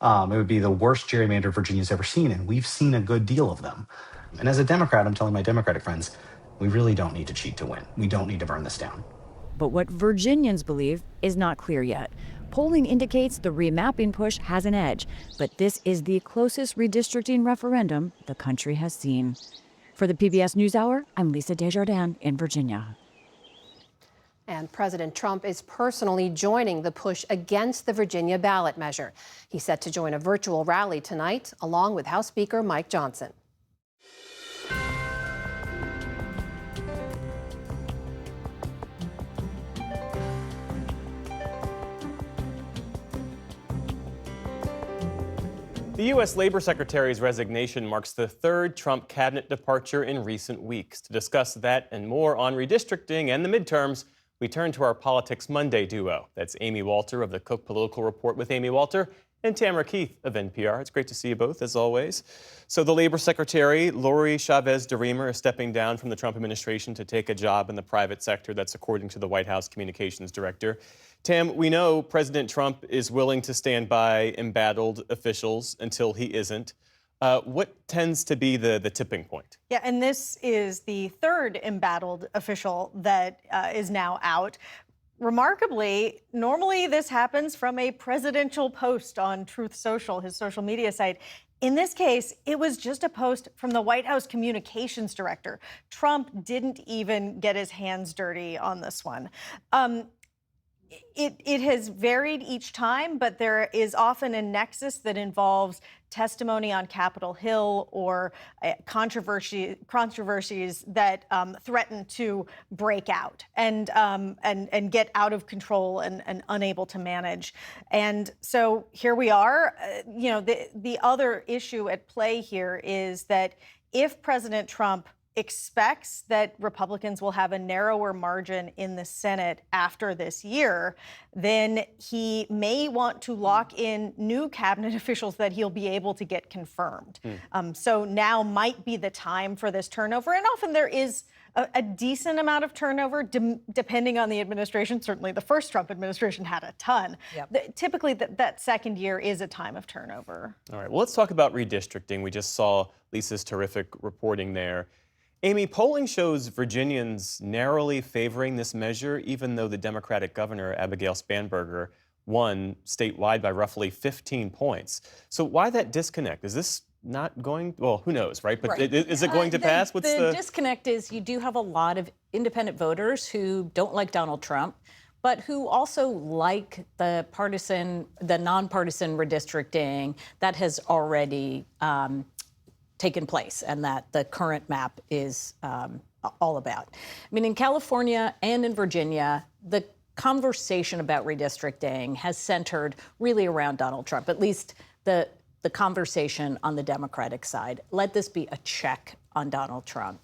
It would be the worst gerrymander Virginia's ever seen, and we've seen a good deal of them. And as a Democrat, I'm telling my Democratic friends, we really don't need to cheat to win. We don't need to burn this down. But what Virginians believe is not clear yet. Polling indicates the remapping push has an edge, but this is the closest redistricting referendum the country has seen. For the PBS News Hour, I'm Lisa Desjardins in Virginia. And President Trump is personally joining the push against the Virginia ballot measure. He's set to join a virtual rally tonight, along with House Speaker Mike Johnson. The U.S. Labor Secretary's resignation marks the 3rd Trump cabinet departure in recent weeks. To discuss that and more on redistricting and the midterms, we turn to our Politics Monday duo. That's Amy Walter of the Cook Political Report with Amy Walter and Tamara Keith of NPR. It's great to see you both, as always. So the Labor Secretary, Lori Chavez-DeRemer, is stepping down from the Trump administration to take a job in the private sector. That's according to the White House Communications Director. Tam, we know President Trump is willing to stand by embattled officials until he isn't. What tends to be the tipping point? Yeah, and this is the 3rd embattled official that is now out. Remarkably, normally this happens from a presidential post on Truth Social, his social media site. In this case, it was just a post from the White House Communications Director. Trump didn't even get his hands dirty on this one. It has varied each time, but there is often a nexus that involves testimony on Capitol Hill or controversies that threaten to break out and get out of control and unable to manage. And so here we are. The other issue at play here is that if President Trump expects that Republicans will have a narrower margin in the Senate after this year, then he may want to lock in new cabinet officials that he'll be able to get confirmed. So now might be the time for this turnover. And often there is a decent amount of turnover, depending on the administration. Certainly the first Trump administration had a ton. Yep. Typically that second year is a time of turnover. All right, well, let's talk about redistricting. We just saw Lisa's terrific reporting there. Amy, polling shows Virginians narrowly favoring this measure, even though the Democratic governor, Abigail Spanberger, won statewide by roughly 15 points. So why that disconnect? Is this not going, well, who knows, right? But right. Is it going to pass? What's the disconnect is you do have a lot of independent voters who don't like Donald Trump, but who also like the nonpartisan redistricting that has already taken place and that the current map is all about. I mean, in California and in Virginia, the conversation about redistricting has centered really around Donald Trump, at least the conversation on the Democratic side. Let this be a check on Donald Trump.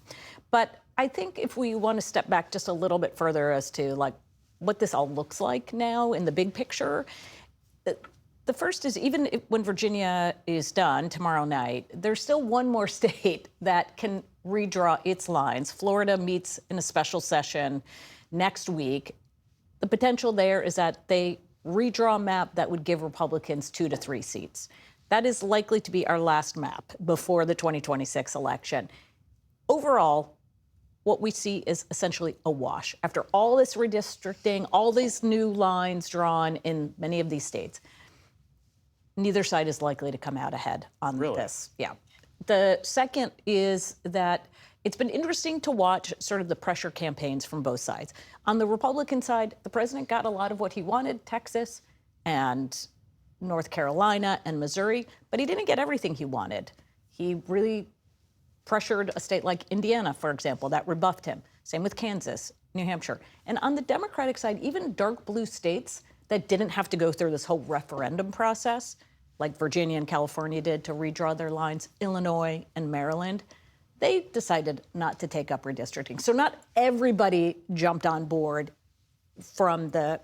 But I think if we want to step back just a little bit further as to like what this all looks like now in the big picture, the first is even when Virginia is done tomorrow night, there's still one more state that can redraw its lines. Florida meets in a special session next week. The potential there is that they redraw a map that would give Republicans 2 to 3 seats. That is likely to be our last map before the 2026 election. Overall, what we see is essentially a wash. After all this redistricting, all these new lines drawn in many of these states, neither side is likely to come out ahead on this. Yeah. The second is that it's been interesting to watch sort of the pressure campaigns from both sides. On the Republican side, the president got a lot of what he wanted, Texas and North Carolina and Missouri, but he didn't get everything he wanted. He really pressured a state like Indiana, for example, that rebuffed him. Same with Kansas, New Hampshire. And on the Democratic side, even dark blue states that didn't have to go through this whole referendum process, like Virginia and California did to redraw their lines, Illinois and Maryland, they decided not to take up redistricting. So not everybody jumped on board from the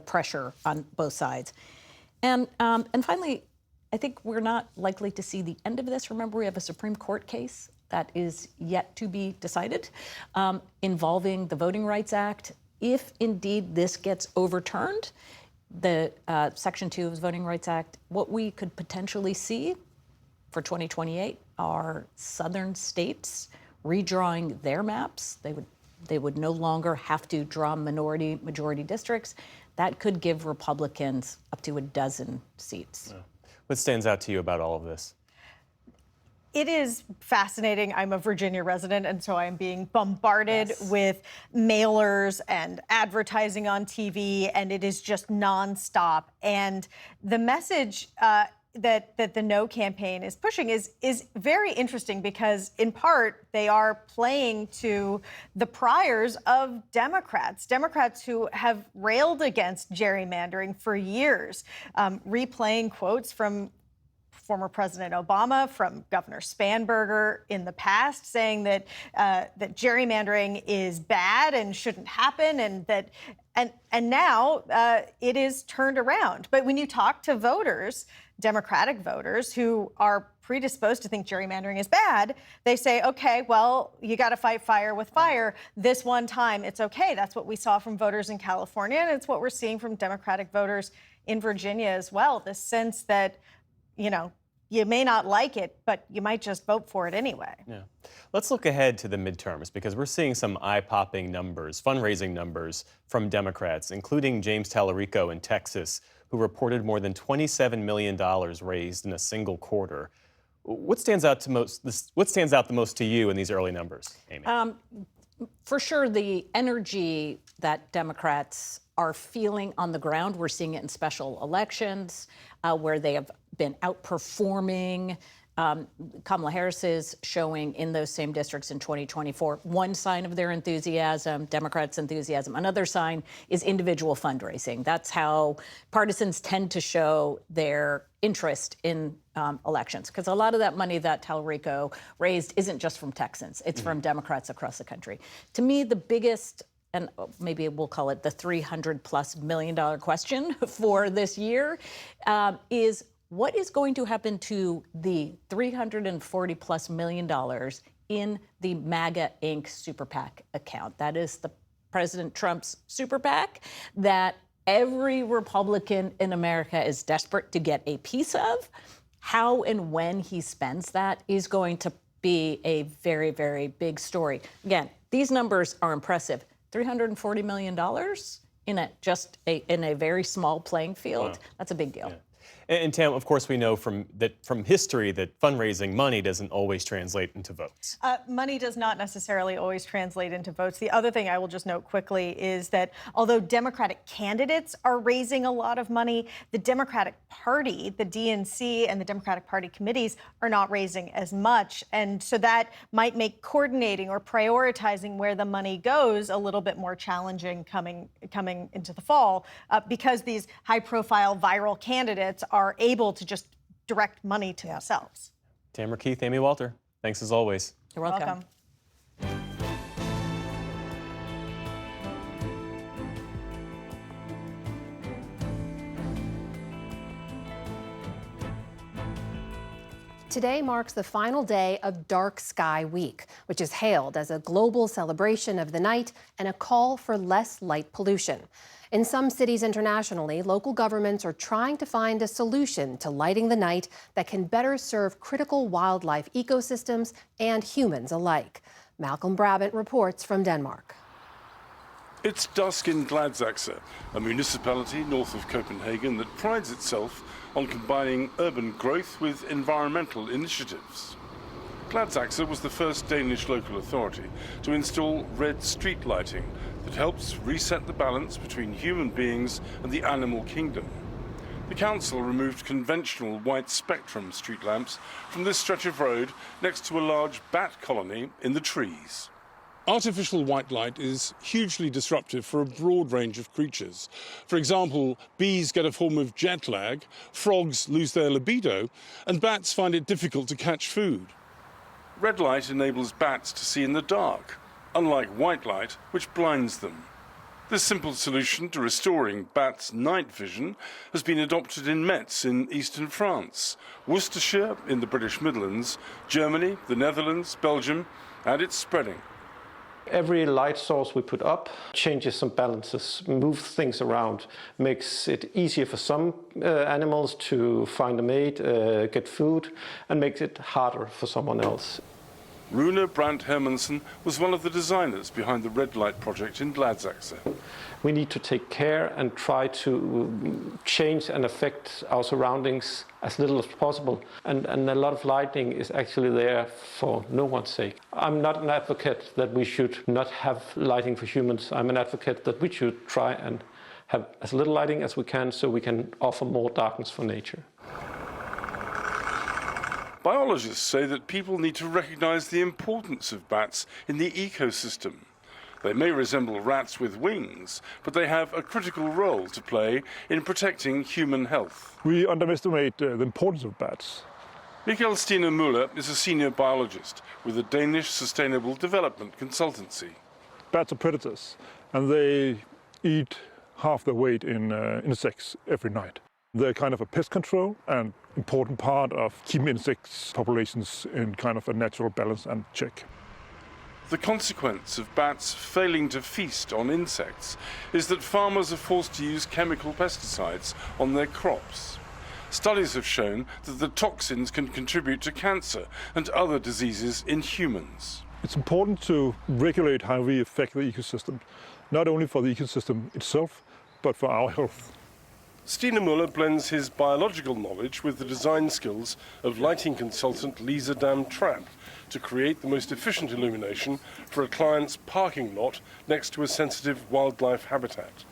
pressure on both sides. And finally, I think we're not likely to see the end of this. Remember, we have a Supreme Court case that is yet to be decided involving the Voting Rights Act. If indeed this gets overturned, the Section 2 of the Voting Rights Act, what we could potentially see for 2028 are southern states redrawing their maps. They would no longer have to draw majority districts. That could give Republicans up to a dozen seats. Yeah. What stands out to you about all of this? It is fascinating. I'm a Virginia resident, and so I'm being bombarded with mailers and advertising on TV, and it is just nonstop. And the message that the No campaign is pushing is very interesting because, in part, they are playing to the priors of Democrats who have railed against gerrymandering for years, replaying quotes from former President Obama, from Governor Spanberger in the past, saying that that gerrymandering is bad and shouldn't happen, and now it is turned around. But when you talk to voters, Democratic voters who are predisposed to think gerrymandering is bad, they say, okay, well, you got to fight fire with fire. This one time, it's okay. That's what we saw from voters in California, and it's what we're seeing from Democratic voters in Virginia as well. This sense that, you may not like it, but you might just vote for it anyway. Yeah. Let's look ahead to the midterms because we're seeing some eye-popping numbers, fundraising numbers from Democrats, including James Tallarico in Texas, who reported more than $27 million raised in a single quarter. What stands out the most to you in these early numbers, Amy? For sure, the energy that Democrats are feeling on the ground. We're seeing it in special elections where they have been outperforming. Kamala Harris is showing in those same districts in 2024 one sign of their enthusiasm, Democrats' enthusiasm. Another sign is individual fundraising. That's how partisans tend to show their interest in elections, because a lot of that money that Tallarico raised isn't just from Texans. It's from Democrats across the country. To me, the biggest, and maybe we'll call it the $300+ million question for this year, is what is going to happen to the $340+ million in the MAGA Inc. Super PAC account? That is the President Trump's Super PAC that every Republican in America is desperate to get a piece of. How and when he spends that is going to be a very, very big story. Again, these numbers are impressive. $340 million in a very small playing field. Wow. That's a big deal. Yeah. And Tam, of course, we know from history that fundraising money doesn't always translate into votes. Money does not necessarily always translate into votes. The other thing I will just note quickly is that although Democratic candidates are raising a lot of money, the Democratic Party, the DNC and the Democratic Party committees are not raising as much. And so that might make coordinating or prioritizing where the money goes a little bit more challenging coming into the fall because these high-profile viral candidates are able to just direct money to themselves. Tamara Keith, Amy Walter, thanks as always. You're welcome. Today marks the final day of Dark Sky Week, which is hailed as a global celebration of the night and a call for less light pollution. In some cities internationally, local governments are trying to find a solution to lighting the night that can better serve critical wildlife ecosystems and humans alike. Malcolm Brabant reports from Denmark. It's dusk in Gladsaxe, a municipality north of Copenhagen that prides itself on combining urban growth with environmental initiatives. Gladsaxe was the first Danish local authority to install red street lighting that helps reset the balance between human beings and the animal kingdom. The council removed conventional white spectrum street lamps from this stretch of road next to a large bat colony in the trees. Artificial white light is hugely disruptive for a broad range of creatures. For example, bees get a form of jet lag, frogs lose their libido, and bats find it difficult to catch food. Red light enables bats to see in the dark, unlike white light, which blinds them. This simple solution to restoring bats' night vision has been adopted in Metz in eastern France, Worcestershire in the British Midlands, Germany, the Netherlands, Belgium, and it's spreading. Every light source we put up changes some balances, moves things around, makes it easier for some animals to find a mate, get food, and makes it harder for someone else. Rune Brandt Hermansen was one of the designers behind the red light project in Gladsaxe. We need to take care and try to change and affect our surroundings as little as possible. And a lot of lighting is actually there for no one's sake. I'm not an advocate that we should not have lighting for humans. I'm an advocate that we should try and have as little lighting as we can so we can offer more darkness for nature. Biologists say that people need to recognize the importance of bats in the ecosystem. They may resemble rats with wings, but they have a critical role to play in protecting human health. We underestimate the importance of bats. Michael Stine Müller is a senior biologist with the Danish Sustainable Development Consultancy. Bats are predators, and they eat half their weight in insects every night. They're kind of a pest control and important part of keeping insects populations in kind of a natural balance and check. The consequence of bats failing to feast on insects is that farmers are forced to use chemical pesticides on their crops. Studies have shown that the toxins can contribute to cancer and other diseases in humans. It's important to regulate how we affect the ecosystem, not only for the ecosystem itself, but for our health. Stine Müller blends his biological knowledge with the design skills of lighting consultant Lisa Dam Trapp to create the most efficient illumination for a client's parking lot next to a sensitive wildlife habitat.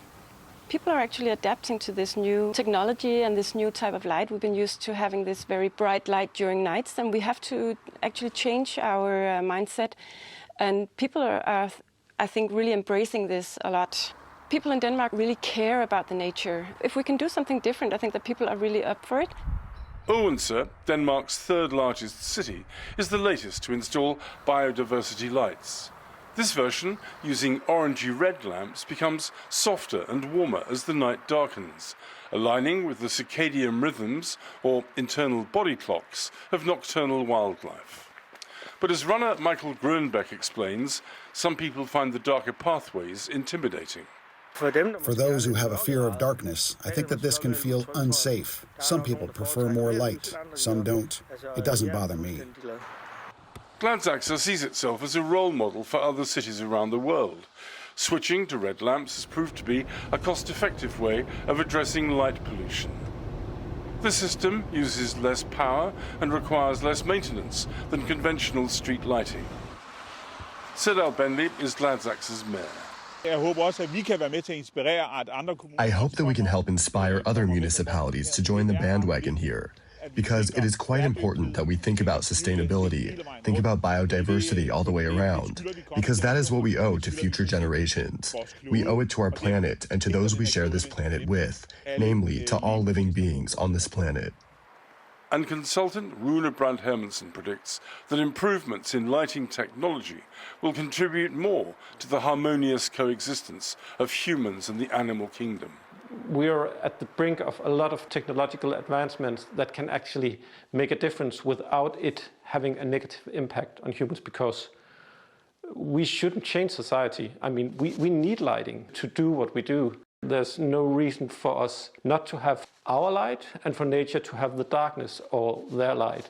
People are actually adapting to this new technology and this new type of light. We've been used to having this very bright light during nights, and we have to actually change our mindset. And people are, I think, really embracing this a lot. People in Denmark really care about the nature. If we can do something different, I think that people are really up for it. Odense, Denmark's third largest city, is the latest to install biodiversity lights. This version, using orangey-red lamps, becomes softer and warmer as the night darkens, aligning with the circadian rhythms, or internal body clocks, of nocturnal wildlife. But as runner Michael Grönbeck explains, some people find the darker pathways intimidating. For those who have a fear of darkness, I think that this can feel unsafe. Some people prefer more light, some don't. It doesn't bother me. Gladsaxe sees itself as a role model for other cities around the world. Switching to red lamps has proved to be a cost-effective way of addressing light pollution. The system uses less power and requires less maintenance than conventional street lighting. Sedal Benli is Gladsaxe's mayor. I hope that we can help inspire other municipalities to join the bandwagon here, because it is quite important that we think about sustainability, think about biodiversity all the way around, because that is what we owe to future generations. We owe it to our planet and to those we share this planet with, namely to all living beings on this planet. And consultant Rune Brandt Hermansen predicts that improvements in lighting technology will contribute more to the harmonious coexistence of humans and the animal kingdom. we are at the brink of a lot of technological advancements that can actually make a difference without it having a negative impact on humans, because we shouldn't change society. I mean, we need lighting to do what we do. There's no reason for us not to have our light and for nature to have the darkness or their light.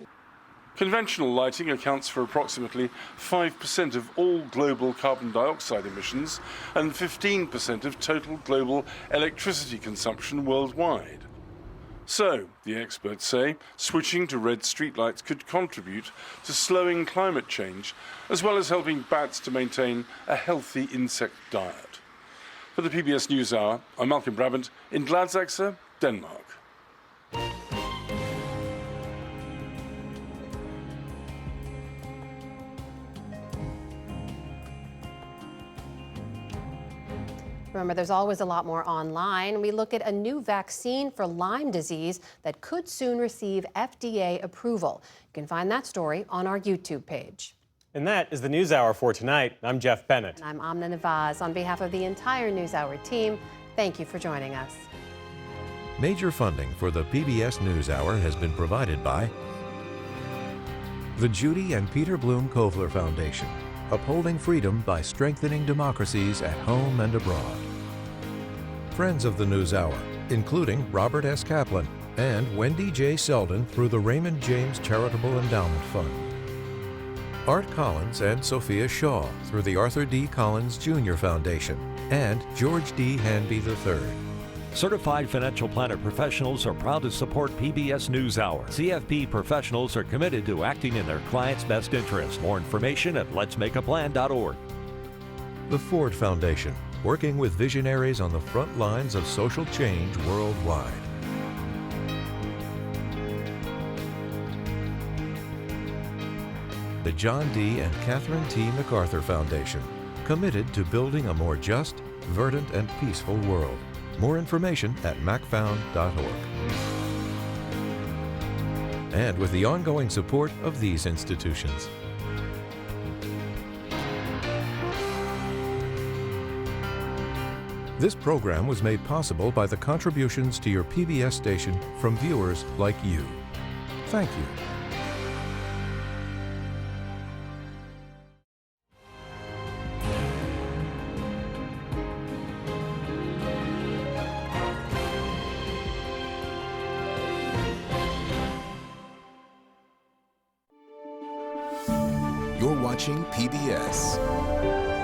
Conventional lighting accounts for approximately 5% of all global carbon dioxide emissions and 15% of total global electricity consumption worldwide. So, the experts say, switching to red streetlights could contribute to slowing climate change, as well as helping bats to maintain a healthy insect diet. For the PBS News Hour, I'm Malcolm Brabant in Gladsaxe, Denmark. Remember, there's always a lot more online. We look at a new vaccine for Lyme disease that could soon receive FDA approval. You can find that story on our YouTube page. And that is the NewsHour for tonight. I'm Jeff Bennett. And I'm Amna Navaz. On behalf of the entire NewsHour team, thank you for joining us. Major funding for the PBS NewsHour has been provided by the Judy and Peter Bloom Kovler Foundation, upholding freedom by strengthening democracies at home and abroad. Friends of the NewsHour, including Robert S. Kaplan and Wendy J. Selden through the Raymond James Charitable Endowment Fund. Art Collins and Sophia Shaw through the Arthur D. Collins Jr. Foundation and George D. Hanby III. Certified financial planner professionals are proud to support PBS NewsHour. CFP professionals are committed to acting in their clients' best interest. More information at letsmakeaplan.org. The Ford Foundation, working with visionaries on the front lines of social change worldwide. The John D. and Catherine T. MacArthur Foundation, committed to building a more just, verdant, and peaceful world. More information at macfound.org. And with the ongoing support of these institutions. This program was made possible by the contributions to your PBS station from viewers like you. Thank you. You're watching PBS.